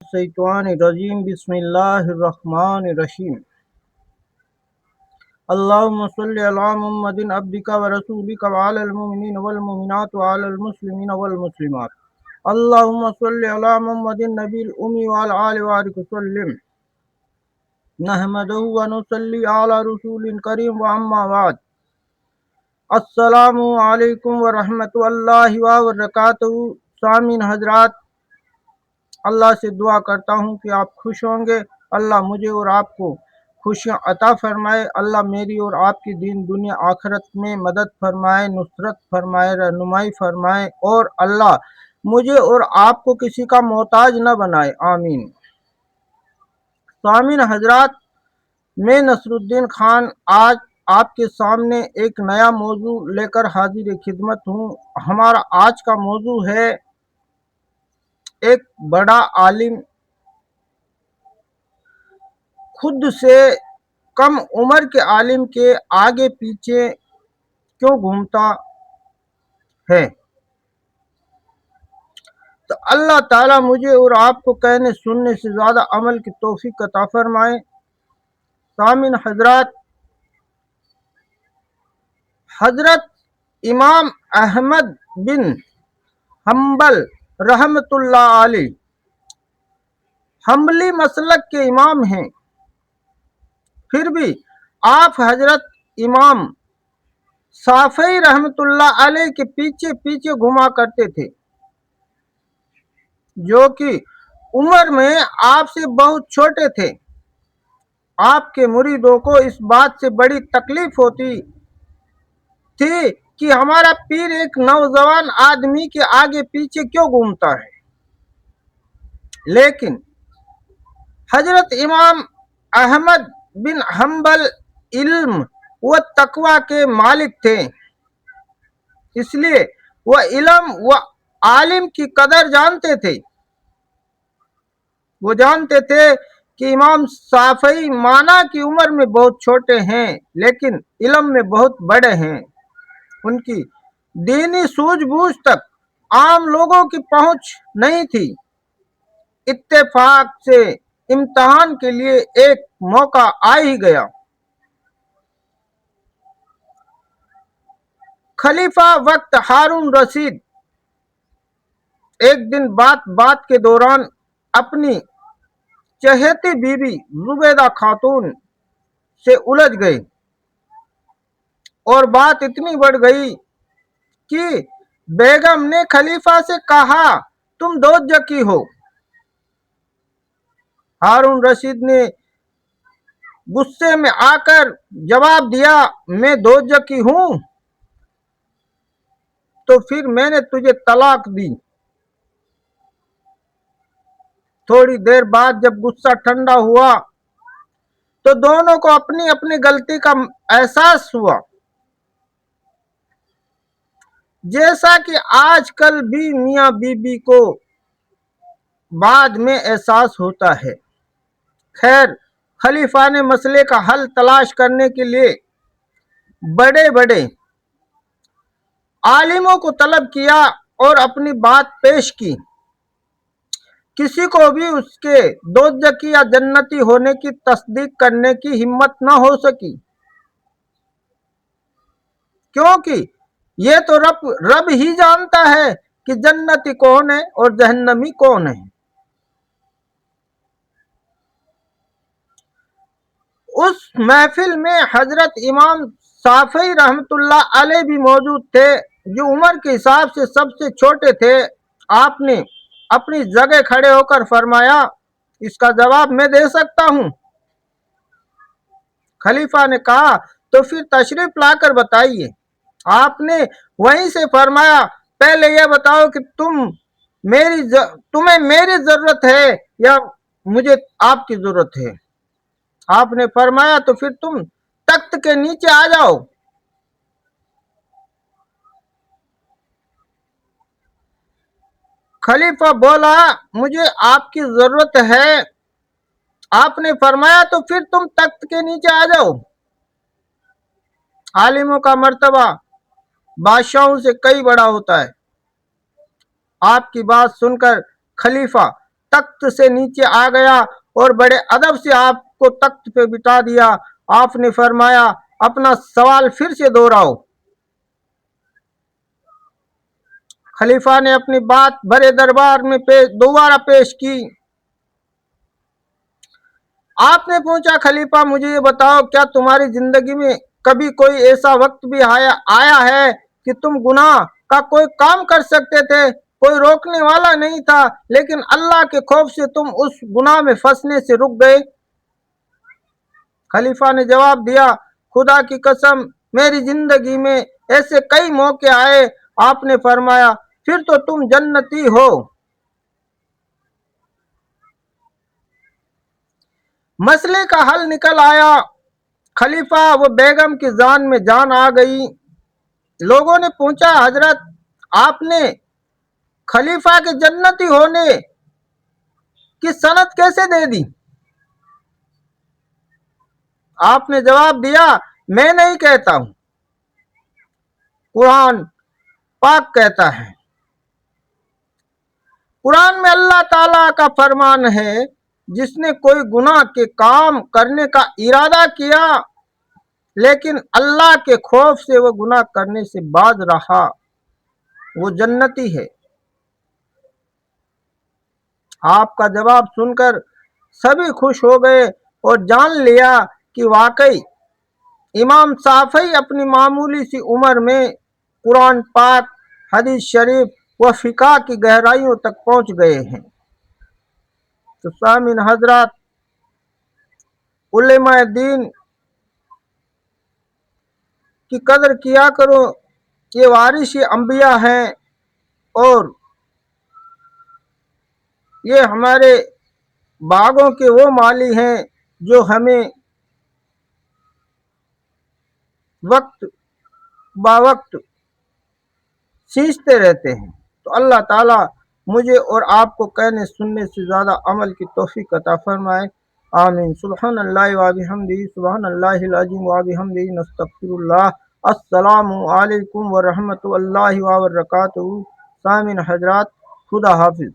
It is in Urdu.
الشیطان الرجیم بسم اللہ الرحمن الرحیم اللہم صلی علی محمد عبدک ورسولک وعلی المؤمنین والمؤمنات وعلی المسلمین والمسلمات اللہم صلی علی محمد النبی الامی وعلی آلہ وآلہ وسلم نحمدہ ونصلی علی رسول کریم واما بعد السلام علیکم ورحمۃ اللہ وبرکاتہ۔ سامعین حضرات، اللہ سے دعا کرتا ہوں کہ آپ خوش ہوں گے۔ اللہ مجھے اور آپ کو خوشیاں عطا فرمائے۔ اللہ میری اور آپ کی دین دنیا آخرت میں مدد فرمائے، نصرت فرمائے، رہنمائی فرمائے، اور اللہ مجھے اور آپ کو کسی کا محتاج نہ بنائے، آمین۔ سامعین حضرات، میں نصر الدین خان آج آپ کے سامنے ایک نیا موضوع لے کر حاضر خدمت ہوں۔ ہمارا آج کا موضوع ہے ایک بڑا عالم خود سے کم عمر کے عالم کے آگے پیچھے کیوں گھومتا ہے۔ تو اللہ تعالیٰ مجھے اور آپ کو کہنے سننے سے زیادہ عمل کی توفیق عطا فرمائے۔ سامعین حضرات، حضرت امام احمد بن حنبل رحمۃ اللہ علیہ حنبلی مسلک کے امام ہیں، پھر بھی آپ حضرت امام شافعی رحمۃ اللہ علیہ کے پیچھے پیچھے گھما کرتے تھے، جو کہ عمر میں آپ سے بہت چھوٹے تھے۔ آپ کے مریدوں کو اس بات سے بڑی تکلیف ہوتی تھی کہ ہمارا پیر ایک نوجوان آدمی کے آگے پیچھے کیوں گھومتا ہے، لیکن حضرت امام احمد بن حنبل علم و تقوی کے مالک تھے، اس لیے وہ علم و عالم کی قدر جانتے تھے۔ وہ جانتے تھے کہ امام شافعی مانا کی عمر میں بہت چھوٹے ہیں لیکن علم میں بہت بڑے ہیں۔ ان کی دینی سوجھ بوجھ تک عام لوگوں کی پہنچ نہیں تھی۔ اتفاق سے امتحان کے لیے ایک موقع آ ہی گیا۔ خلیفہ وقت ہارون رشید ایک دن بات کے دوران اپنی چہیتی بیوی زبیدہ خاتون سے الجھ گئے اور بات اتنی بڑھ گئی کہ بیگم نے خلیفہ سے کہا، تم دوزخی ہو۔ ہارون رشید نے غصے میں آ کر جواب دیا، میں دوزخی ہوں تو پھر میں نے تجھے طلاق دی۔ تھوڑی دیر بعد جب غصہ ٹھنڈا ہوا تو دونوں کو اپنی اپنی غلطی کا احساس ہوا، جیسا کہ آج کل بھی میاں بیوی کو بعد میں احساس ہوتا ہے۔ خیر، خلیفہ نے مسئلے کا حل تلاش کرنے کے لیے بڑے بڑے عالموں کو طلب کیا اور اپنی بات پیش کی۔ کسی کو بھی اس کے دوزخی یا جنتی ہونے کی تصدیق کرنے کی ہمت نہ ہو سکی، کیونکہ یہ تو رب ہی جانتا ہے کہ جنتی کون ہے اور جہنمی کون ہے۔ اس محفل میں حضرت امام شافعی رحمۃ اللہ علیہ بھی موجود تھے، جو عمر کے حساب سے سب سے چھوٹے تھے۔ آپ نے اپنی جگہ کھڑے ہو کر فرمایا، اس کا جواب میں دے سکتا ہوں۔ خلیفہ نے کہا، تو پھر تشریف لا کر بتائیے۔ آپ نے وہیں سے فرمایا، پہلے یہ بتاؤ کہ تمہیں میری ضرورت ہے یا مجھے آپ کی ضرورت ہے۔ آپ نے فرمایا، تو پھر تم تخت کے نیچے آ جاؤ۔ خلیفہ بولا، مجھے آپ کی ضرورت ہے۔ آپ نے فرمایا، تو پھر تم تخت کے نیچے آ جاؤ۔ عالموں کا مرتبہ بادشاہوں سے کئی بڑا ہوتا ہے۔ آپ کی بات سن کر خلیفہ تخت سے نیچے آ گیا اور بڑے ادب سے آپ کو تخت پہ بٹھا دیا۔ آپ نے فرمایا اپنا سوال پھر سے دہراؤ۔ خلیفہ نے اپنی بات بڑے دربار میں دوبارہ پیش کی۔ آپ نے پوچھا خلیفہ مجھے یہ بتاؤ کیا تمہاری زندگی میں کبھی کوئی ایسا وقت بھی آیا ہے کہ تم گناہ کا کوئی کام کر سکتے تھے، کوئی روکنے والا نہیں تھا، لیکن اللہ کے خوف سے تم اس گناہ میں پھنسنے سے رک گئے؟ خلیفہ نے جواب دیا خدا کی قسم میری زندگی میں ایسے کئی موقع آئے۔ آپ نے فرمایا پھر تو تم جنتی ہو۔ مسئلے کا حل نکل آیا۔ خلیفہ و بیگم کی جان میں جان آ گئی۔ لوگوں نے پوچھا حضرت آپ نے خلیفہ کے جنتی ہونے کی سند کیسے دے دی؟ آپ نے جواب دیا میں نہیں کہتا ہوں، قرآن پاک کہتا ہے۔ قرآن میں اللہ تعالیٰ کا فرمان ہے جس نے کوئی گناہ کے کام کرنے کا ارادہ کیا لیکن اللہ کے خوف سے وہ گناہ کرنے سے باز رہا وہ جنتی ہے۔ آپ کا جواب سن کر سبھی خوش ہو گئے اور جان لیا کہ واقعی امام شافعی اپنی معمولی سی عمر میں قرآن پاک، حدیث شریف و فقہ کی گہرائیوں تک پہنچ گئے ہیں۔ تو سامعین حضرات، علماء دین کی قدر کیا کرو، یہ وارث انبیاء ہیں اور یہ ہمارے باغوں کے وہ مالی ہیں جو ہمیں وقت با وقت سینچتے رہتے ہیں۔ تو اللہ تعالیٰ مجھے اور آپ کو کہنے سننے سے زیادہ عمل کی توفیق عطا فرمائے، آمین۔ سبحان اللہ و بحمدہ، سبحان اللہ العظیم و بحمدہ، نستغفر اللہ۔ السلام علیکم ورحمۃ اللہ وبرکاتہ۔ سامعین حضرات، خدا حافظ۔